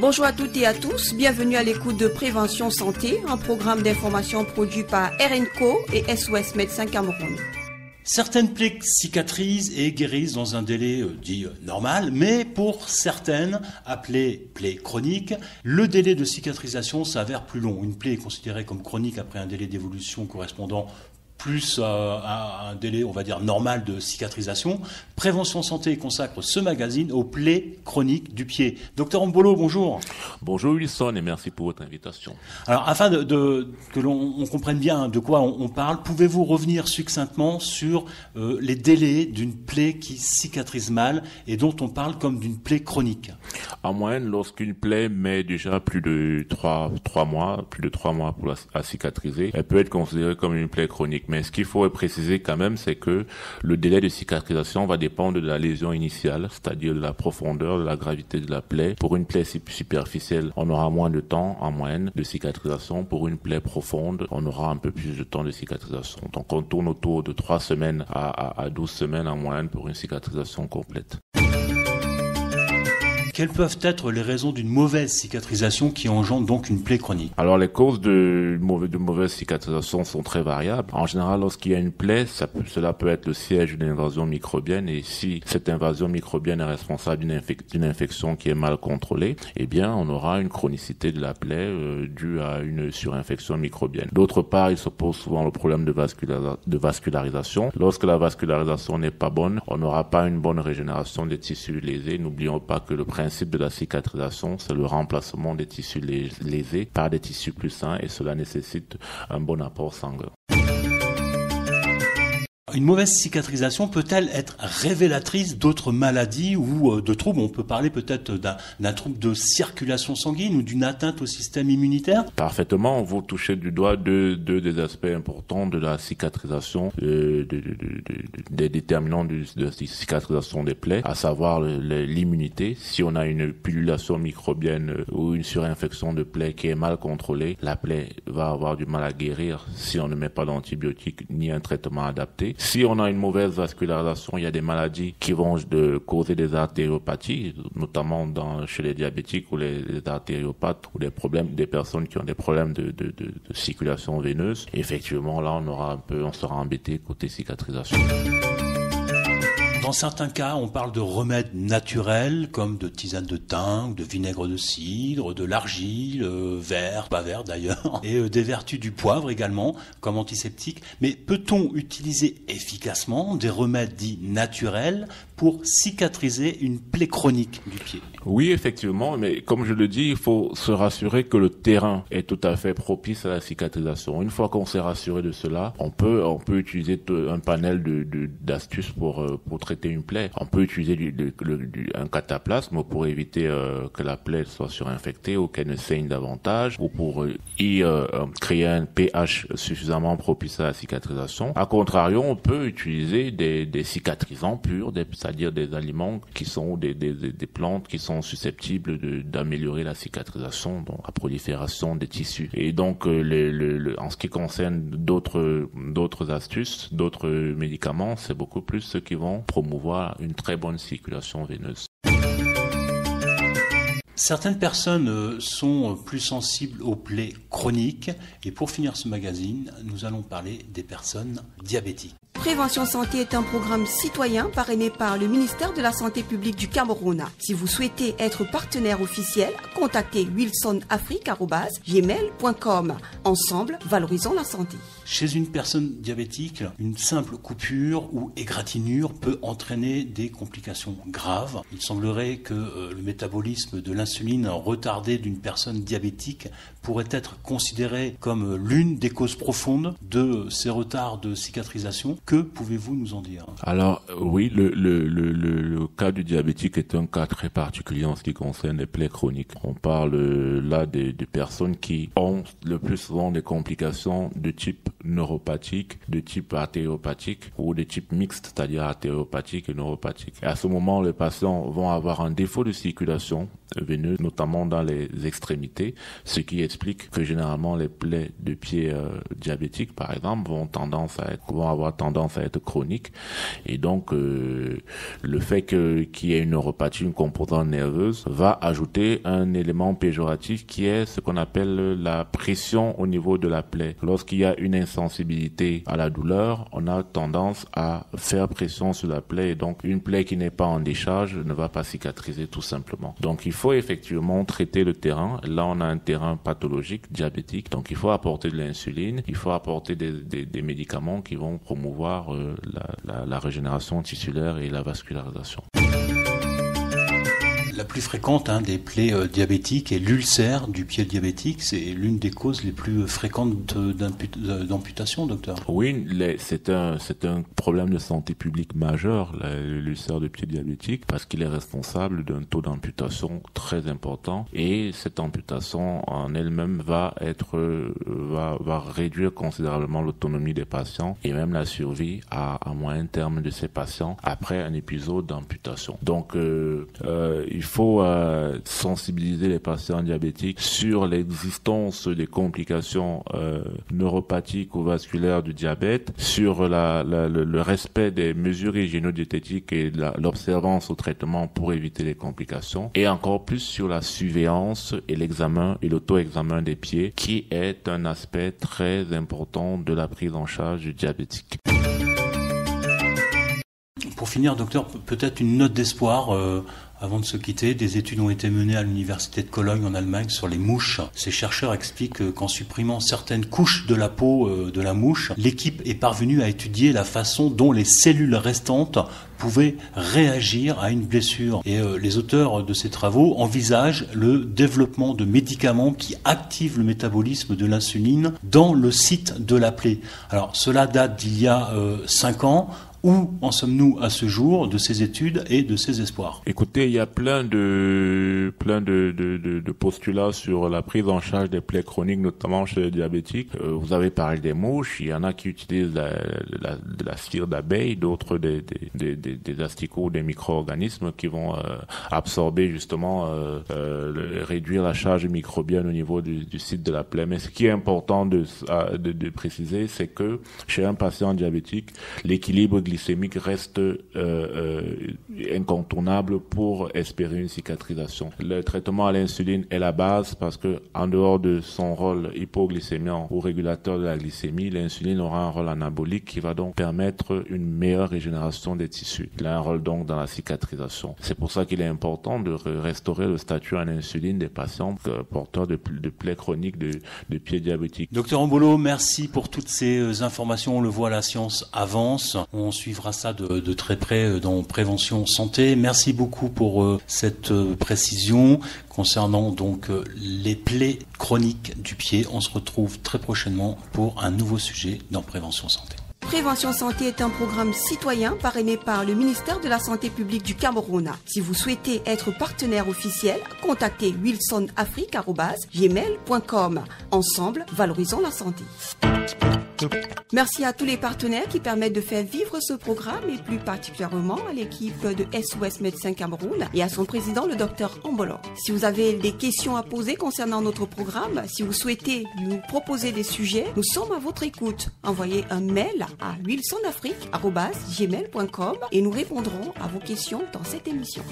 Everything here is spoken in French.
Bonjour à toutes et à tous, bienvenue à l'écoute de Prévention Santé, un programme d'information produit par RNCO et SOS Médecins Cameroun. Certaines plaies cicatrisent et guérissent dans un délai dit normal, mais pour certaines, appelées plaies chroniques, le délai de cicatrisation s'avère plus long. Une plaie est considérée comme chronique après un délai d'évolution correspondant plus à un délai, on va dire, normal de cicatrisation. Prévention Santé consacre ce magazine aux plaies chroniques du pied. Docteur Mbolo, bonjour. Bonjour Wilson et merci pour votre invitation. Alors, afin que l'on comprenne bien de quoi on parle, pouvez-vous revenir succinctement sur les délais d'une plaie qui cicatrise mal et dont on parle comme d'une plaie chronique? En moyenne, lorsqu'une plaie met déjà plus de 3 mois pour la cicatriser, elle peut être considérée comme une plaie chronique. Mais ce qu'il faut préciser quand même, c'est que le délai de cicatrisation va dépendre de la lésion initiale, c'est-à-dire de la profondeur, de la gravité de la plaie. Pour une plaie superficielle, on aura moins de temps en moyenne de cicatrisation. Pour une plaie profonde, on aura un peu plus de temps de cicatrisation. Donc on tourne autour de 3 semaines à 12 semaines en moyenne pour une cicatrisation complète. Quelles peuvent être les raisons d'une mauvaise cicatrisation qui engendre donc une plaie chronique? Alors les causes de mauvaise cicatrisation sont très variables. En général, lorsqu'il y a une plaie, cela peut être le siège d'une invasion microbienne, et si cette invasion microbienne est responsable d'une infection qui est mal contrôlée, eh bien on aura une chronicité de la plaie due à une surinfection microbienne. D'autre part, il se pose souvent le problème de vascularisation. Lorsque la vascularisation n'est pas bonne, on n'aura pas une bonne régénération des tissus lésés. N'oublions pas que le principe de la cicatrisation, c'est le remplacement des tissus lésés par des tissus plus sains, et cela nécessite un bon apport sanguin. Une mauvaise cicatrisation peut-elle être révélatrice d'autres maladies ou de troubles? On peut parler peut-être d'un trouble de circulation sanguine ou d'une atteinte au système immunitaire? Parfaitement, vous touchez du doigt deux des aspects importants de la cicatrisation, des déterminants de la cicatrisation des plaies, à savoir l'immunité. Si on a une pullulation microbienne ou une surinfection de plaies qui est mal contrôlée, la plaie va avoir du mal à guérir si on ne met pas d'antibiotiques ni un traitement adapté. Si on a une mauvaise vascularisation, il y a des maladies qui vont causer des artériopathies, notamment chez les diabétiques ou les artériopathes, ou des personnes qui ont des problèmes de circulation veineuse. Et effectivement, là, on sera embêté côté cicatrisation. Dans certains cas, on parle de remèdes naturels, comme de tisane de thym, de vinaigre de cidre, de l'argile, vert, pas vert d'ailleurs, et des vertus du poivre également, comme antiseptique. Mais peut-on utiliser efficacement des remèdes dits naturels pour cicatriser une plaie chronique du pied? Oui, effectivement, mais comme je le dis, il faut se rassurer que le terrain est tout à fait propice à la cicatrisation. Une fois qu'on s'est rassuré de cela, on peut utiliser un panel d'astuces pour traiter une plaie. On peut utiliser un cataplasme pour éviter que la plaie soit surinfectée ou qu'elle ne saigne davantage, ou pour créer un pH suffisamment propice à la cicatrisation. A contrario, on peut utiliser des cicatrisants purs, c'est-à-dire des aliments qui sont des plantes qui sont susceptibles d'améliorer la cicatrisation, donc la prolifération des tissus. Et donc, en ce qui concerne d'autres astuces, d'autres médicaments, c'est beaucoup plus ceux qui vont promouvoir une très bonne circulation veineuse. Certaines personnes sont plus sensibles aux plaies chroniques. Et pour finir ce magazine, nous allons parler des personnes diabétiques. Prévention Santé est un programme citoyen parrainé par le ministère de la Santé publique du Cameroun. Si vous souhaitez être partenaire officiel, contactez wilsonafrique@gmail.com. Ensemble, valorisons la santé. Chez une personne diabétique, une simple coupure ou égratignure peut entraîner des complications graves. Il semblerait que le métabolisme de l'insuline retardé d'une personne diabétique pourrait être considéré comme l'une des causes profondes de ces retards de cicatrisation. Que pouvez-vous nous en dire? Alors oui, le cas du diabétique est un cas très particulier en ce qui concerne les plaies chroniques. On parle là des personnes qui ont le plus souvent des complications de type neuropathiques de type artériopathique ou de type mixte, c'est-à-dire artériopathique et neuropathique. Et à ce moment, les patients vont avoir un défaut de circulation veineuse, notamment dans les extrémités, ce qui explique que généralement les plaies de pied diabétiques, par exemple, vont avoir tendance à être chroniques. Et donc, le fait qu'il y ait une neuropathie, une composante nerveuse, va ajouter un élément péjoratif qui est ce qu'on appelle la pression au niveau de la plaie. Lorsqu'il y a une insensibilité à la douleur, on a tendance à faire pression sur la plaie et donc une plaie qui n'est pas en décharge ne va pas cicatriser tout simplement. Donc il faut effectivement traiter le terrain. Là, on a un terrain pathologique, diabétique, donc il faut apporter de l'insuline, il faut apporter des médicaments qui vont promouvoir la régénération tissulaire et la vascularisation. La plus fréquente des plaies diabétiques est l'ulcère du pied diabétique. C'est l'une des causes les plus fréquentes d'amputation, docteur. Oui, c'est un problème de santé publique majeur, l'ulcère du pied diabétique, parce qu'il est responsable d'un taux d'amputation très important. Et cette amputation en elle-même va réduire considérablement l'autonomie des patients et même la survie à moyen terme de ces patients après un épisode d'amputation. Donc, il faut sensibiliser les patients diabétiques sur l'existence des complications neuropathiques ou vasculaires du diabète, sur le respect des mesures hygiéno-diététiques et l'observance au traitement pour éviter les complications, et encore plus sur la surveillance et l'examen et l'auto-examen des pieds, qui est un aspect très important de la prise en charge du diabétique. Pour finir, docteur, peut-être une note d'espoir avant de se quitter. Des études ont été menées à l'université de Cologne en Allemagne sur les mouches. Ces chercheurs expliquent qu'en supprimant certaines couches de la peau de la mouche, l'équipe est parvenue à étudier la façon dont les cellules restantes pouvaient réagir à une blessure. Et les auteurs de ces travaux envisagent le développement de médicaments qui activent le métabolisme de l'insuline dans le site de la plaie. Alors cela date d'il y a 5 ans. Où en sommes-nous à ce jour de ces études et de ces espoirs? Écoutez, il y a plein de postulats sur la prise en charge des plaies chroniques, notamment chez les diabétiques. Vous avez parlé des mouches, il y en a qui utilisent de la cire d'abeille, d'autres des asticots ou des micro-organismes qui vont absorber justement, réduire la charge microbienne au niveau du site de la plaie. Mais ce qui est important de préciser, c'est que chez un patient diabétique, l'équilibre glycémique reste incontournable pour espérer une cicatrisation. Le traitement à l'insuline est la base parce que en dehors de son rôle hypoglycémiant ou régulateur de la glycémie, l'insuline aura un rôle anabolique qui va donc permettre une meilleure régénération des tissus. Il a un rôle donc dans la cicatrisation. C'est pour ça qu'il est important de restaurer le statut en insuline des patients porteurs de plaies chroniques de pieds diabétiques. Docteur Ambolo, merci pour toutes ces informations. On le voit, la science avance. On suivra ça de très près dans Prévention Santé. Merci beaucoup pour cette précision concernant donc les plaies chroniques du pied. On se retrouve très prochainement pour un nouveau sujet dans Prévention Santé. Prévention Santé est un programme citoyen parrainé par le ministère de la Santé publique du Cameroun. Si vous souhaitez être partenaire officiel, contactez wilsonafrique@gmail.com. Ensemble, valorisons la santé. Merci à tous les partenaires qui permettent de faire vivre ce programme et plus particulièrement à l'équipe de SOS Médecins Cameroun et à son président, le docteur Ambolo. Si vous avez des questions à poser concernant notre programme, si vous souhaitez nous proposer des sujets, nous sommes à votre écoute. Envoyez un mail à wilsonafrique@gmail.com et nous répondrons à vos questions dans cette émission.